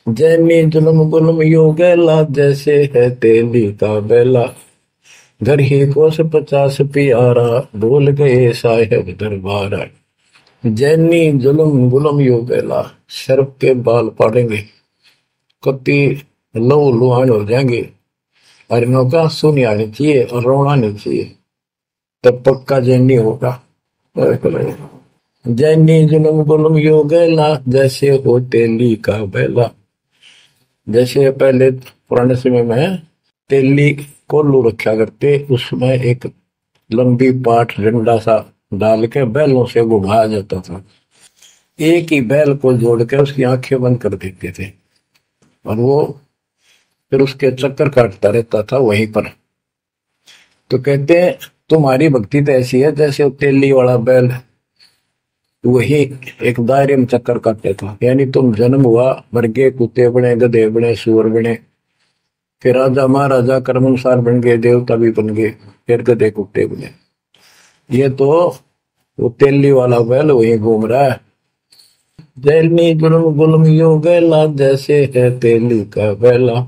जैनी जुल्म गुल्म यूं गैला, जैसे है तेली का बेला। घर ही कोस 50 प्यारा, भूल गए साहेब दरबारा। जैनी जुल्म गुल्म यूं गैला, शर्फ के बाल पड़ेंगे, कति लहू लुहान हो जाएंगे। और इनका सुनी आनी चाहिए और रोना नहीं चाहिए, तब पक्का जैनी होगा। जैनी जुल्म गुल्म यूं गैला, जैसे हो तेली का बेला। जैसे पहले पुराने समय में तेली कोल्लू रखा करते, उसमें एक लंबी पाठ डंडा सा डाल के बैलों से घुमाया जाता था। एक ही बैल को जोड़ के उसकी आंखें बंद कर देते थे और वो फिर उसके चक्कर काटता रहता था वहीं पर। तो कहते हैं तुम्हारी भक्ति तो ऐसी है जैसे तेली वाला बैल वही एक दायरे में चक्कर काटते था। यानी तुम जन्म हुआ, मर गए, कुत्ते बने, गधे बने, सुअर बने, फिर राजा महाराजा कर्मानुसार बन गए, देवता भी बन गए, फिर गधे कुत्ते बने। ये तो वो तेली वाला बैल वही घूम रहा है। जैनी जुल्म गुल्म यूं गैला, जैसे है तेली का बैला।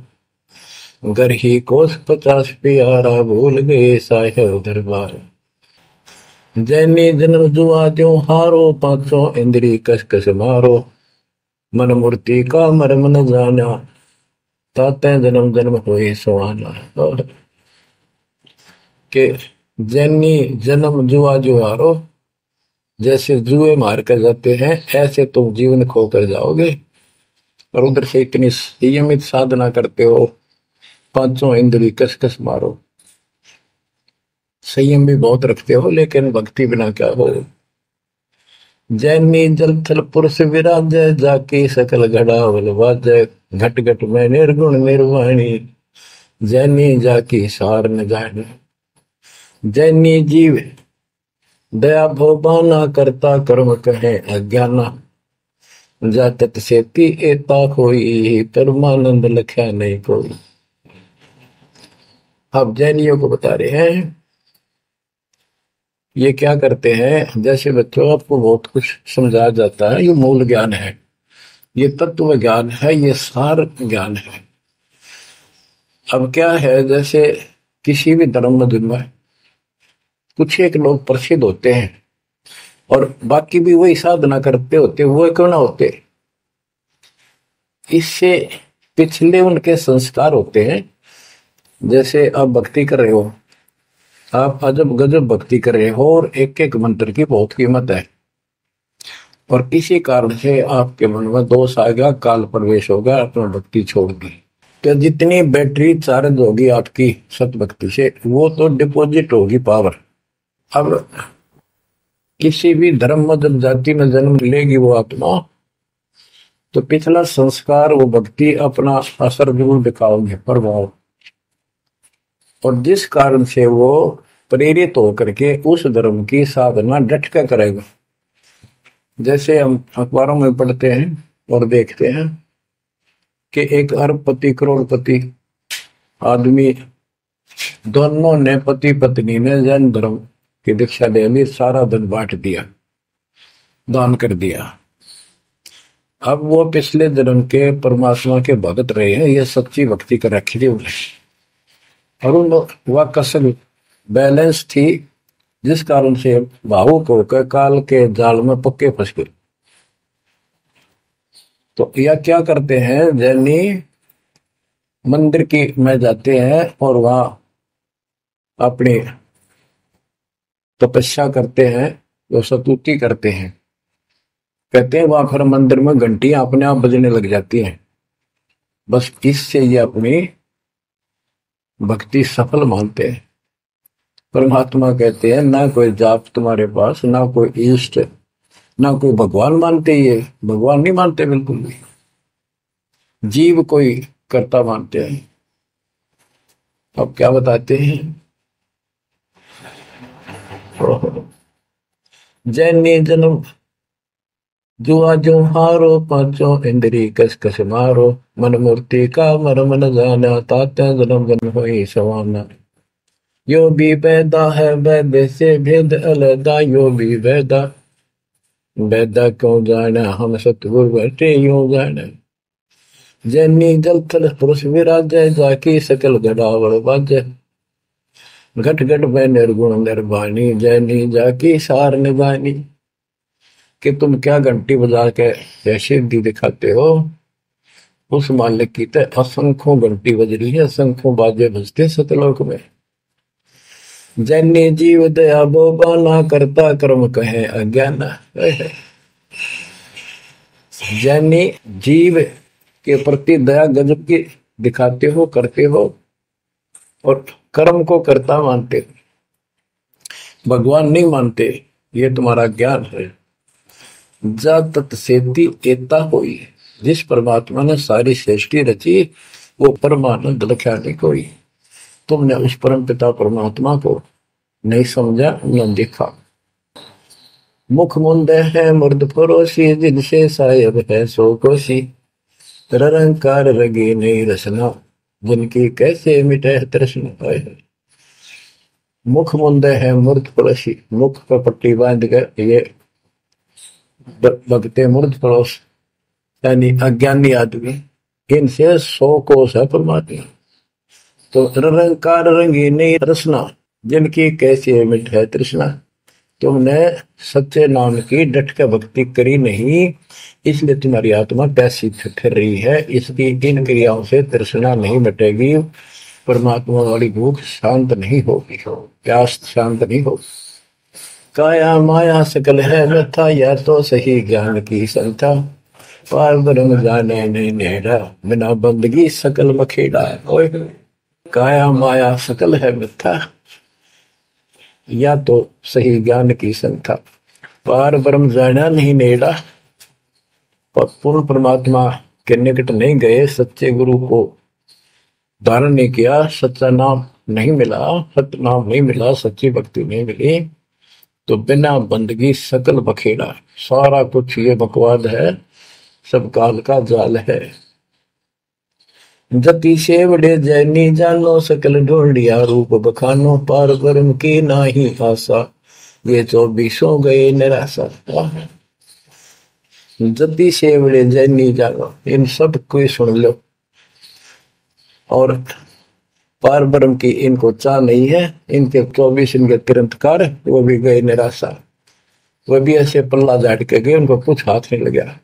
घर ही कोस 50 प्यारा, भूल गए साहेब दरबार। जैनी जन्म जुआ त्यों हारो, पांचों इंद्री कस कस मारो। मन मूर्ति का मर्म न जाना, ताते जन्म जन्म होए सुहाना। के जैनी जन्म जुआ जुआरो, जैसे जुए मार कर जाते हैं ऐसे तुम जीवन खोकर जाओगे। और उधर से इतनी संयमित साधना करते हो, पांचों इंद्री कस कस मारो, संयम भी बहुत रखते हो, लेकिन भक्ति बिना क्या हो। जैनी जल थल पुरुष विराजय, जाके सकल घड़ावल वाजय। घट घट में निर्गुण निर्वाणी, जैनी जाकी सार न जाने। जैनी जीव दया भोबाना, करता कर्म कहे अज्ञाना। जातत सेती एता कोई, परमानंद लख्या नहीं कोई। अब जैनियों को बता रहे हैं ये क्या करते हैं। जैसे बच्चों आपको बहुत कुछ समझाया जाता है, ये मूल ज्ञान है, ये तत्व ज्ञान है, ये सार ज्ञान है। अब क्या है, जैसे किसी भी धर्म में कुछ एक लोग प्रसिद्ध होते हैं और बाकी भी वही साधना करते होते, वो क्यों ना होते, इससे पिछले उनके संस्कार होते हैं। जैसे आप भक्ति कर रहे हो, आप अजब गजब भक्ति कर रहे हो और एक एक मंत्र की बहुत कीमत है, और किसी कारण से आपके मन में दोष आ गया, काल प्रवेश होगा, अपना भक्ति छोड़ दी, तो जितनी बैटरी चार्ज होगी आपकी सत भक्ति से वो तो डिपॉजिट होगी पावर। अब किसी भी धर्म में जब जाति में जन्म लेगी वो आत्मा, तो पिछला संस्कार वो भक्ति अपना असर जरूर दिखाओगे, प्रभाव। और जिस कारण से वो प्रेरित होकर के उस धर्म की साधना डट कर करेगा। जैसे हम अखबारों में पढ़ते हैं और देखते हैं कि एक अरबपति करोड़पति आदमी दोनों ने, पति पत्नी ने जैन धर्म की दीक्षा ले ली, सारा धन बांट दिया, दान कर दिया। अब वो पिछले जन्म के परमात्मा के भगत रहे हैं, ये सच्ची भक्ति कर रखी थी उन्हें, और उन वह कसल बैलेंस थी, जिस कारण से भावुक होकर काल के जाल में पक्के फंस गए। तो यह क्या करते हैं, जैनी मंदिर की में जाते हैं और वहां अपनी तपस्या करते हैं, जो स्तुति करते हैं। कहते हैं वहां फिर मंदिर में घंटियां अपने आप बजने लग जाती हैं। बस इससे ये अपनी भक्ति सफल मानते हैं। परमात्मा कहते हैं ना कोई जाप तुम्हारे पास, ना कोई इष्ट, ना कोई भगवान मानते, ये भगवान नहीं मानते बिल्कुल भी, जीव कोई कर्ता मानते हैं। अब क्या बताते हैं, जैनी जन्म जुआ जो हारो, पांचों इंद्री कस कस मारो। मन मूर्ति का मर्म न जाना, ताते जन्म जन्म होई सवाना। यो भी वैदा है वैद से भेद अलगा, यो भी वैदा वैदा क्यों जाना, हम सतगुरु बैठे यूं जाना। जैनी जल थल पुरुष विराजय, जाकी सकल गड़ावड़ बाजय। घट घट में निर्गुण निर्वाणी, जैनी जाकी सार निभानी। कि तुम क्या घंटी बजा के ऐसी दी दिखाते हो, उस मालिक की तो असंख्यों घंटी बज रही है, असंख्यों बाजे बजते सतलोक में। जैनी जीव दया बोबाना, करता कर्म कहे अज्ञान। जैनी जीव के प्रति दया गजब की दिखाते हो, करते हो, और कर्म को कर्ता मानते हो, भगवान नहीं मानते, ये तुम्हारा ज्ञान है। जा तत्सेती एता होई, जिस परमात्मा ने सारी सृष्टि रची वो परमानंद लख्या नहीं कोई। तुमने उस परम पिता परमात्मा को नहीं समझा, न देखा। मुख मुंद है मुर्द फरोशी, जिनसे सायब है सो कोशी। निरंकार रगी नहीं रसना, जिनकी कैसे मिटे तृष्णा पाए। मुख मुंद है मुर्द फरोशी, मुख पर पट्टी बांध कर ये भगते मूर्ध पड़ोस यानी अज्ञानी आदमी, इनसे 100 कोस है परमात्मा। तो निरंकार रंगीनी रसना, जिनकी कैसी मिट है तृष्णा। तुमने सच्चे नाम की डट के भक्ति करी नहीं, इसलिए तुम्हारी आत्मा पैसी ठहर रही है। इसकी इन क्रियाओं से तृष्णा नहीं मिटेगी, परमात्मा वाली भूख शांत नहीं होगी, प्यास शांत नहीं होगी। काया माया सकल है व्यथा, या तो सही ज्ञान की संथा। पार ब्रह्म जाने नहीं नेड़ा, बिना बंदगी सकल मखेड़ा। काया माया सकल है व्यथा, या तो सही ज्ञान की संथा। पार ब्रह्म जाना नहीं नेड़ा, और पूर्ण परमात्मा के निकट नहीं गए, सच्चे गुरु को धारण नहीं किया, सच्चा नाम नहीं मिला, सत्य नाम नहीं मिला, सच्ची भक्ति नहीं मिली, तो बिना बंदगी सकल बखेड़ा। सारा कुछ ये बकवाद है, सब काल का जाल है। जति सेवड़े जैनी जानो, सकल ढूंढिया रूप बखानो। पार ब्रह्म की नाही आशा, ये 24 गए निराशा। जति सेवड़े जैनी जानो, इन सब को सुन लो। और पार ब्रह्म की इनको चाह नहीं है, इनके 24 इनके तिरंतकार वो भी गए निराशा। वो भी ऐसे पल्ला झाड़ के गए, उनको कुछ हाथ नहीं लगा।